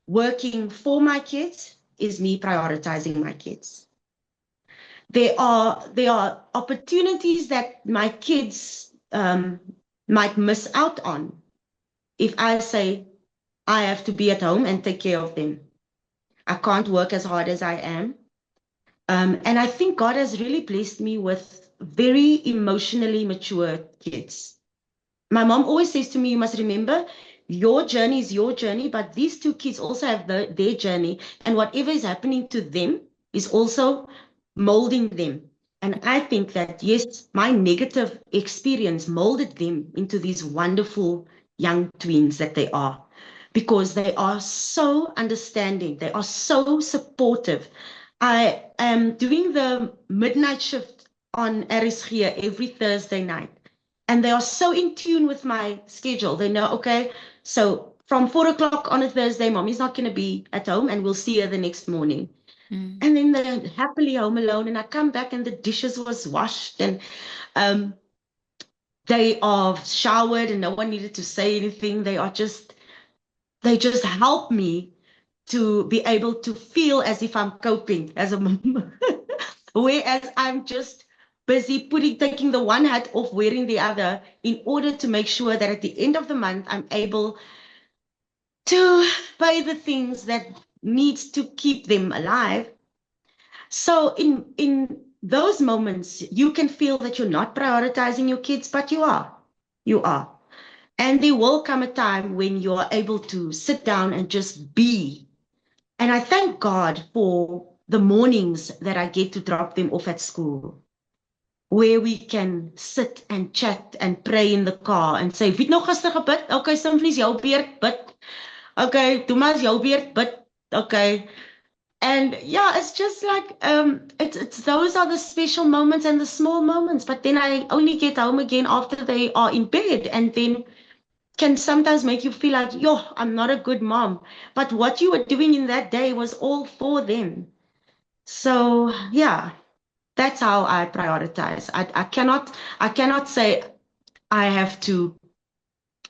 working for my kids is me prioritizing my kids. There are opportunities that my kids might miss out on if I say I have to be at home and take care of them. I can't work as hard as I am. And I think God has really blessed me very emotionally mature kids. My mom always says to me, you must remember, your journey is your journey, but these two kids also have their journey, and whatever is happening to them is also molding them. And I think that, yes, my negative experience molded them into these wonderful young twins that they are, because they are so understanding. They are so supportive. I am doing the midnight shift on RSG every Thursday night. And they are so in tune with my schedule. They know, okay, so from 4 o'clock on a Thursday, mommy's not going to be at home and we'll see her the next morning. And then they're happily home alone. And I come back and the dishes was washed and they are showered and no one needed to say anything. They just help me to be able to feel as if I'm coping as a mom. Whereas I'm just busy taking the one hat off, wearing the other, in order to make sure that at the end of the month, I'm able to buy the things that needs to keep them alive. So in those moments, you can feel that you're not prioritizing your kids, but you are. You are. And there will come a time when you are able to sit down and just be. And I thank God for the mornings that I get to drop them off at school, where we can sit and chat and pray in the car and say, "Wie het nog gister gebid? Okay, Simflies, jou beurt, bid. Okay, Thomas, jou beurt, bid. Okay." And yeah, it's just like, it's those are the special moments and the small moments. But then I only get home again after they are in bed, and then can sometimes make you feel like, yo, I'm not a good mom. But what you were doing in that day was all for them. So yeah, that's how I prioritize. I cannot say I have to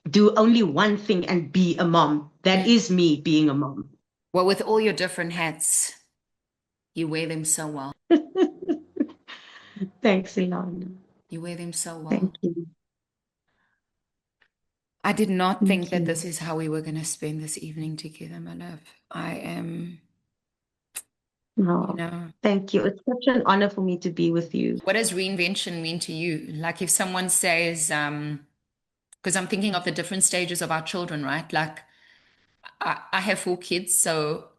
do only one thing and be a mom. That is me being a mom. Well, with all your different hats, you wear them so well. Thanks, Ilana. You wear them so well. Thank you. I did not Thank think that you. this is how we were going to spend this evening together, my love. I am, No, you know, thank you. It's such an honor for me to be with you. what does reinvention mean to you? Like if someone says, because I'm thinking of the different stages of our children, right? Like I have 4 kids, so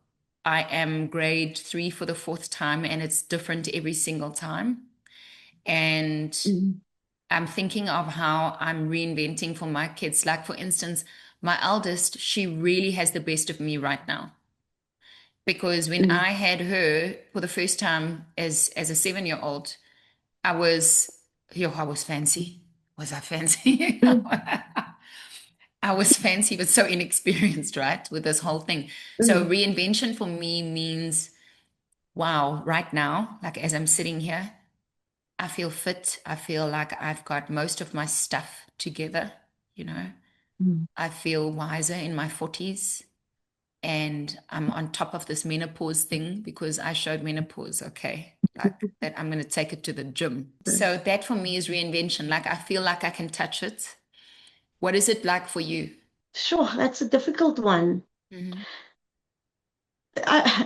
I am grade 3 for the 4th time, and it's different every single time. And Mhm. I'm thinking of how I'm reinventing for my kids. Like, for instance, my eldest, she really has the best of me right now. Because when I had her for the first time as a 7-year-old, I was fancy. Was I fancy? I was fancy, but so inexperienced, right? With this whole thing. So reinvention for me means, wow, right now, like as I'm sitting here, I feel fit. I feel like I've got most of my stuff together, you know. I feel wiser in my 40s. And I'm on top of this menopause thing because I showed menopause, okay, like that I'm going to take it to the gym. So that for me is reinvention. Like I feel like I can touch it. What is it like for you? Sure, that's a difficult one. Mm-hmm.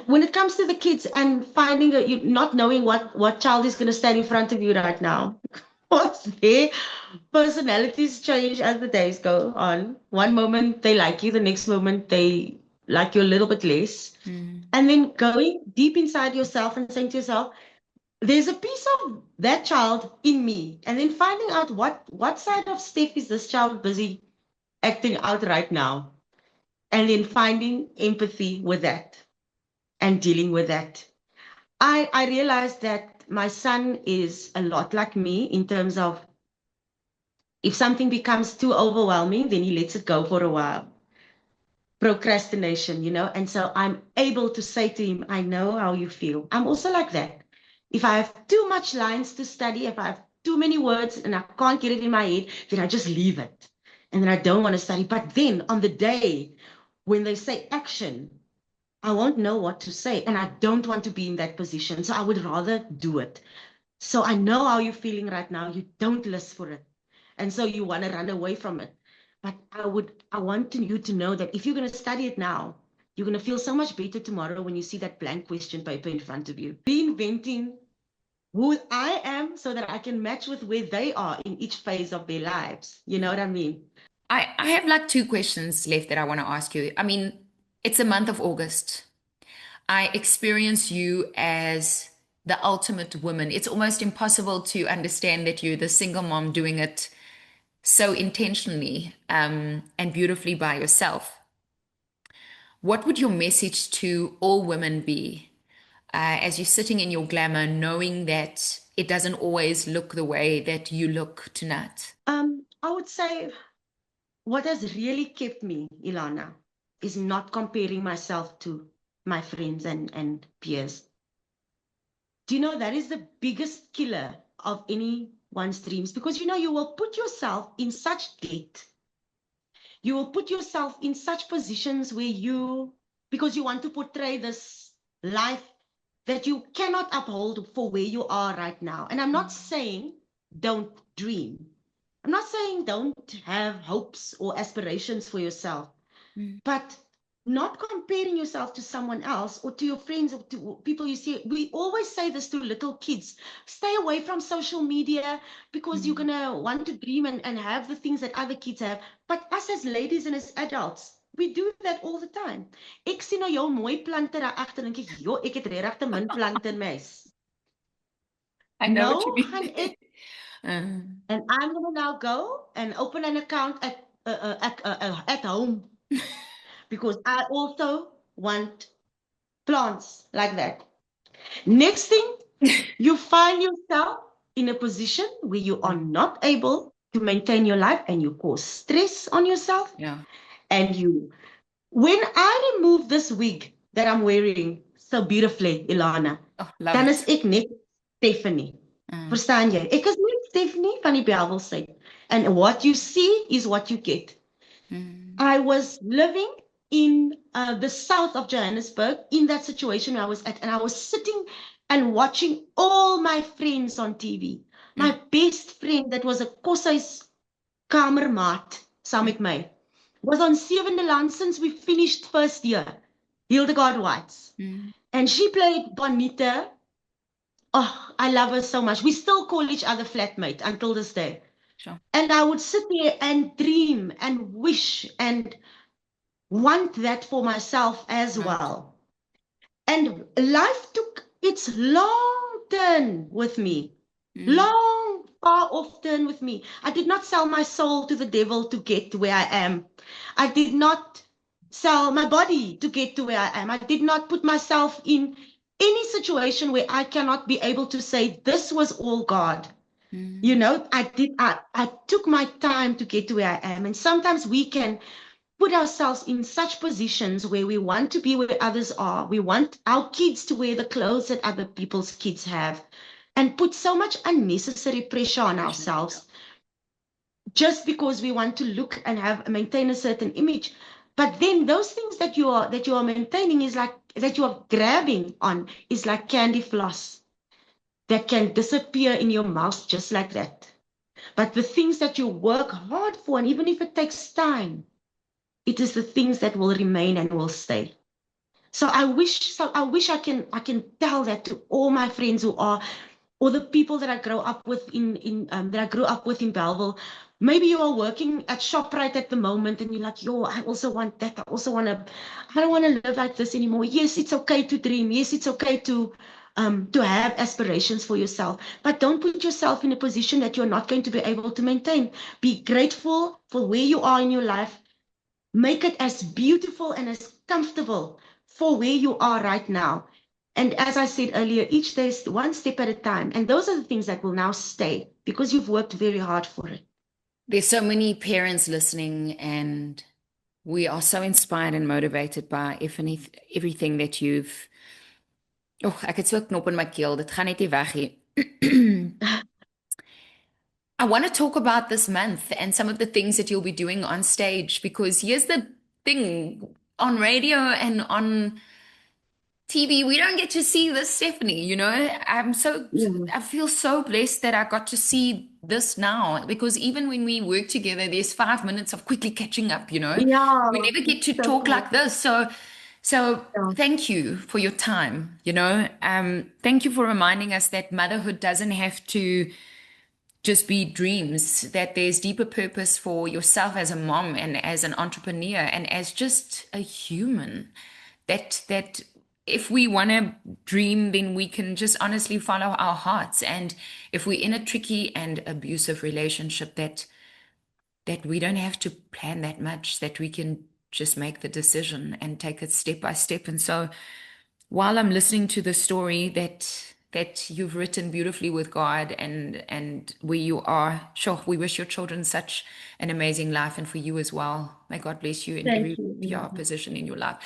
When it comes to the kids and finding you not knowing what child is going to stand in front of you right now, what's their personalities change as the days go on. One moment they like you, the next moment they like you a little bit less. And then going deep inside yourself and saying to yourself, there's a piece of that child in me. And then finding out what side of Steph is this child busy acting out right now. And then finding empathy with that and dealing with that. I realized that my son is a lot like me in terms of if something becomes too overwhelming, then he lets it go for a while. Procrastination, you know? And so I'm able to say to him, I know how you feel. I'm also like that. If I have too much lines to study, if I have too many words and I can't get it in my head, then I just leave it. And then I don't want to study. But then on the day when they say action, I won't know what to say. And I don't want to be in that position. So I would rather do it. So I know how you're feeling right now. You don't list for it. And so you want to run away from it. But I want you to know that if you're going to study it now, you're going to feel so much better tomorrow when you see that blank question paper in front of you. Reinventing who I am so that I can match with where they are in each phase of their lives. You know what I mean? I have like two questions left that I want to ask you. I mean, it's a month of August. I experience you as the ultimate woman. It's almost impossible to understand that you're the single mom doing it so intentionally and beautifully by yourself. What would your message to all women be as you're sitting in your glamour, knowing that it doesn't always look the way that you look tonight? I would say what has really kept me, Ilana, is not comparing myself to my friends and peers. Do you know that is the biggest killer of anyone's dreams? Because you know, you will put yourself in such debt. You will put yourself in such positions where because you want to portray this life that you cannot uphold for where you are right now. And I'm not saying don't dream. I'm not saying don't have hopes or aspirations for yourself, but not comparing yourself to someone else or to your friends or to people you see. We always say this to little kids: stay away from social media because you're going to want to dream and have the things that other kids have. But us as ladies and as adults, we do that all the time. Ek sien nou jou mooi plante daar agter en dink ek, "Jo, ek het regtig te min plante in my huis." I know what you Nou gaan mean. ek and I'm going to now go and open an account at home because I also want plants like that. Next thing, you find yourself in a position where you are not able to maintain your life and you cause stress on yourself. Yeah. And when I remove this wig that I'm wearing so beautifully, Ilana, Oh, love dan it. is ek net Stephanie. Verstaan jy? Ek is net Stephanie van die Bellville. And what you see is what you get. I was living in the south of Johannesburg in that situation I was at, and I was sitting and watching all my friends on TV. My best friend that was 'n koshuis kamermaat saam met my was on Sewende Land since we finished first year, Hildegard Whites. And she played Bonita. Oh, I love her so much. We still call each other flatmate until this day. Sure. And I would sit there and dream and wish and want that for myself as well. And life took its long turn with me. Long, far off turn with me. I did not sell my soul to the devil to get to where I am. I did not sell my body to get to where I am. I did not put myself in any situation where I cannot be able to say this was all God. You know, I took my time to get to where I am. And sometimes we can put ourselves in such positions where we want to be where others are. We want our kids to wear the clothes that other people's kids have, and put so much unnecessary pressure on ourselves just because we want to look and maintain a certain image. But then those things that you are maintaining is like that you are grabbing on is like candy floss that can disappear in your mouth just like that. But the things that you work hard for, and even if it takes time, it is the things that will remain and will stay. So I wish I can tell that to all my friends who are, or the people that I grew up with in Bellville. Maybe you are working at ShopRite at the moment and you're like, yo, I also want that. I don't want to live like this anymore. Yes, it's okay to dream. Yes, it's okay to have aspirations for yourself, but don't put yourself in a position that you're not going to be able to maintain. Be grateful for where you are in your life. Make it as beautiful and as comfortable for where you are right now. And as I said earlier, each day is one step at a time. And those are the things that will now stay because you've worked very hard for it. There's so many parents listening, and we are so inspired and motivated by everything that you've... Oh, ek het so 'n knop in my keel. Dit gaan net nie weg nie. I want to talk about this month and some of the things that you'll be doing on stage, because here's the thing, on radio and on TV, we don't get to see this Stephanie, you know. I feel so blessed that I got to see this now, because even when we work together, there's 5 minutes of quickly catching up, you know. Yeah, We never get to so talk cool. like this. So So Yeah. thank you for your time, you know. Thank you for reminding us that motherhood doesn't have to just be dreams, that there's deeper purpose for yourself as a mom and as an entrepreneur and as just a human. That if we want to dream, then we can just honestly follow our hearts. And if we're in a tricky and abusive relationship, that we don't have to plan that much, that we can just make the decision and take it step by step. And so while I'm listening to the story that you've written beautifully with God and where you are, sure, we wish your children such an amazing life and for you as well. May God bless you in Thank every you. position in your life.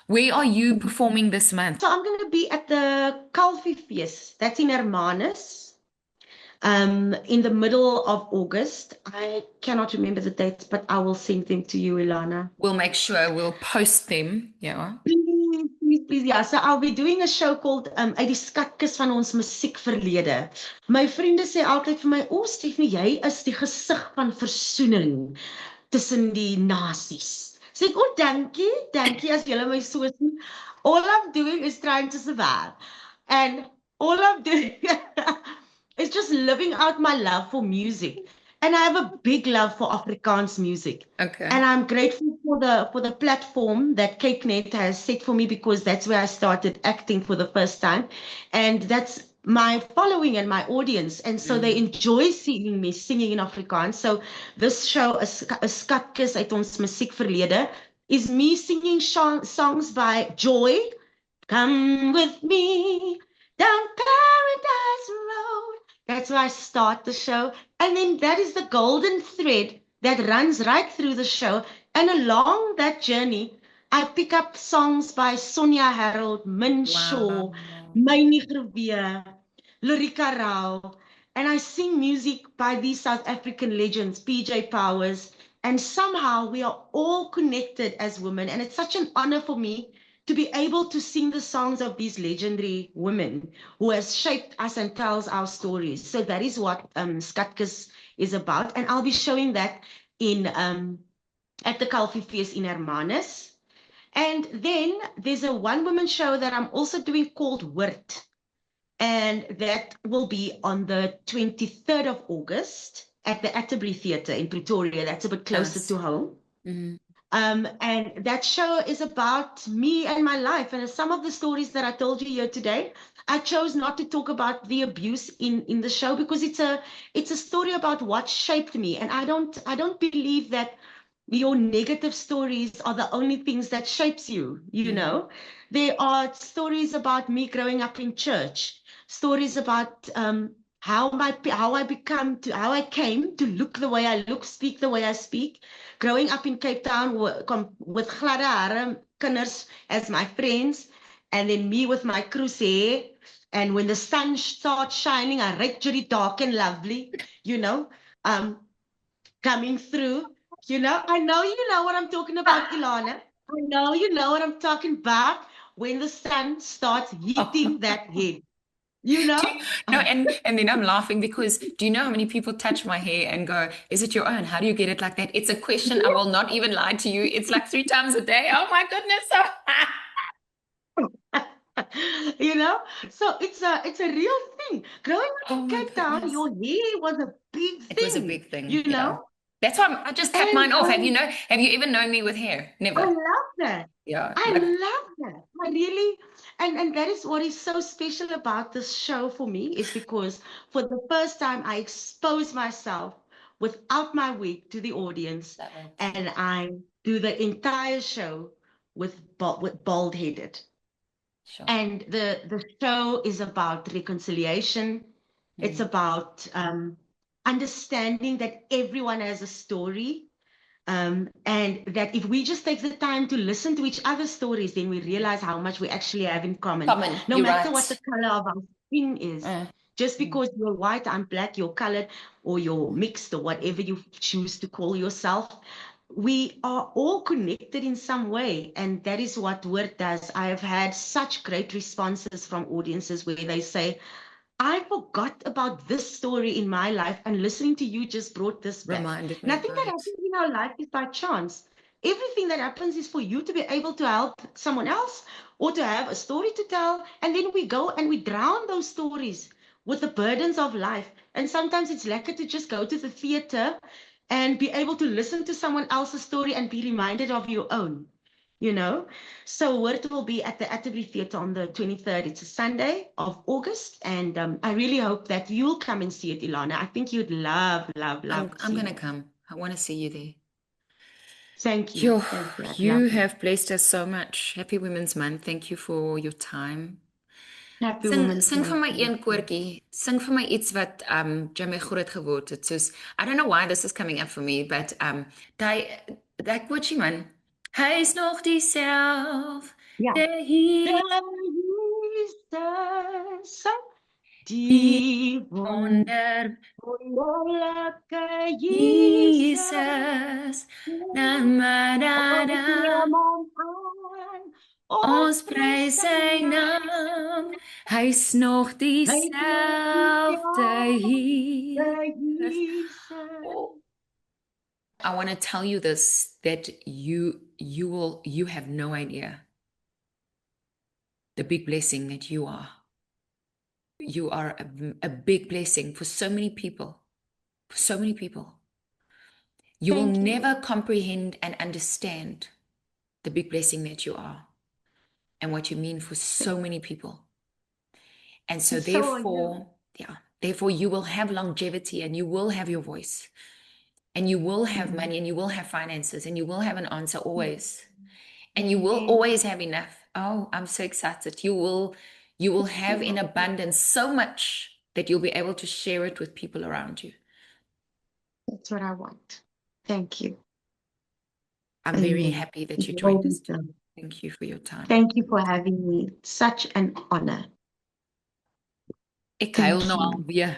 Where are you performing this month? So I'm going to be at the Calvi Feest. That's in Hermanus. In the middle of August. I cannot remember the dates, but I will send them to you, Ilana. We'll make sure we'll post them. Yeah. Please, please, please. Yeah, so I'll be doing a show called Uit die skatkis van ons musiekverlede. My vriende sê altyd vir my, "O, Stephanie, jy is die gesig van versoening tussen die nasies." Sê ek, "O, dankie as julle my so sien. All I'm doing is trying to survive. And all I'm doing is just living out my love for music. And I have a big love for Afrikaans music. Okay. And I'm grateful for the platform that CakeNet has set for me, because that's where I started acting for the first time. And that's my following and my audience. And so they enjoy seeing me singing in Afrikaans. So this show, 'n Skatkis uit ons musiekverlede, is me singing songs by Joy. Come with me down Paradise Road. That's where I start the show. And then that is the golden thread that runs right through the show. And along that journey, I pick up songs by Sonia Harold, Min Shaw, Mynie Gerweer, Lorika Rao. And I sing music by these South African legends, PJ Powers. And somehow we are all connected as women. And it's such an honor for me to be able to sing the songs of these legendary women who has shaped us and tells our stories. So that is what Skatkis is about. And I'll be showing that in at the Calvi Feest in Hermanus. And then there's a one-woman show that I'm also doing called Wirt. And that will be on the 23rd of August at the Atterbury Theatre in Pretoria. That's a bit closer to home. Mm-hmm. And that show is about me and my life. And some of the stories that I told you here today, I chose not to talk about the abuse in the show, because it's a story about what shaped me. And I don't believe that your negative stories are the only things that shapes you, you know. There are stories about me growing up in church, stories about how I came to look the way I look, speak the way I speak. Growing up in Cape Town with gladde hare kinders as my friends, and then me with my cruise hair. And when the sun starts shining, I read Judy dark and lovely, you know, coming through. You know, I know you know what I'm talking about, Ilana. I know you know what I'm talking about when the sun starts hitting that head. You know? No, and then I'm laughing because do you know how many people touch my hair and go, "Is it your own? How do you get it like that?" It's a question. I will not even lie to you. It's like 3 times a day. Oh my goodness. You know, so it's a real thing. Growing up in Cape Town, your hair was a big thing. It was a big thing, you know. That's why I just cut mine off. Have you ever known me with hair? Never. I love that. Yeah, I love that. I really, and that is what is so special about this show for me, is because for the first time I expose myself without my wig to the audience, and I do the entire show with bald-headed. Sure. And the show is about reconciliation. It's about understanding that everyone has a story, and that if we just take the time to listen to each other's stories, then we realize how much we actually have in common. No matter what the color of our skin is. Just because you're white, I'm black, you're colored, or you're mixed, or whatever you choose to call yourself, we are all connected in some way. And that is what Wirt does. I have had such great responses from audiences where they say, "I forgot about this story in my life, and listening to you just brought this back." Reminded me. Nothing that happens in our life is by chance. Everything that happens is for you to be able to help someone else or to have a story to tell. And then we go and we drown those stories with the burdens of life. And sometimes it's lekker to just go to the theater and be able to listen to someone else's story and be reminded of your own, you know? So Word will be at the Atterbury Theatre on the 23rd. It's a Sunday of August. And I really hope that you'll come and see it, Ilana. I think you'd love I'm to see going to it. come. I want to see you there. Thank you. Yo, Thank you. I'd you love have blessed us so much. Happy Women's Month. Thank you for your time. Happy Sing Women's vir my Month. een koortjie. Sing vir my iets wat Jamie groot geword het. Soos I don't know why this is coming up for me, but daai koortjie man. Hy is nog dieselfde Ja. hier. Die Wonderlike wonderlike Jesus. Na ma da da. Ons prys sy naam. Hy's nog dieselfde hier. Oh. I want to tell you this, that you have no idea the big blessing that you are. You are a big blessing for so many people. For so many people. You will never comprehend and understand the big blessing that you are and what you mean for so many people. And so therefore you will have longevity and you will have your voice and you will have money and you will have finances and you will have an answer always. And you will always have enough. Oh, I'm so excited. You will have in abundance so much that you'll be able to share it with people around you. That's what I want. Thank you. I'm very happy that you joined us. Thank you for your time. Thank you for having me. Such an honor. Ek huil nou alweer.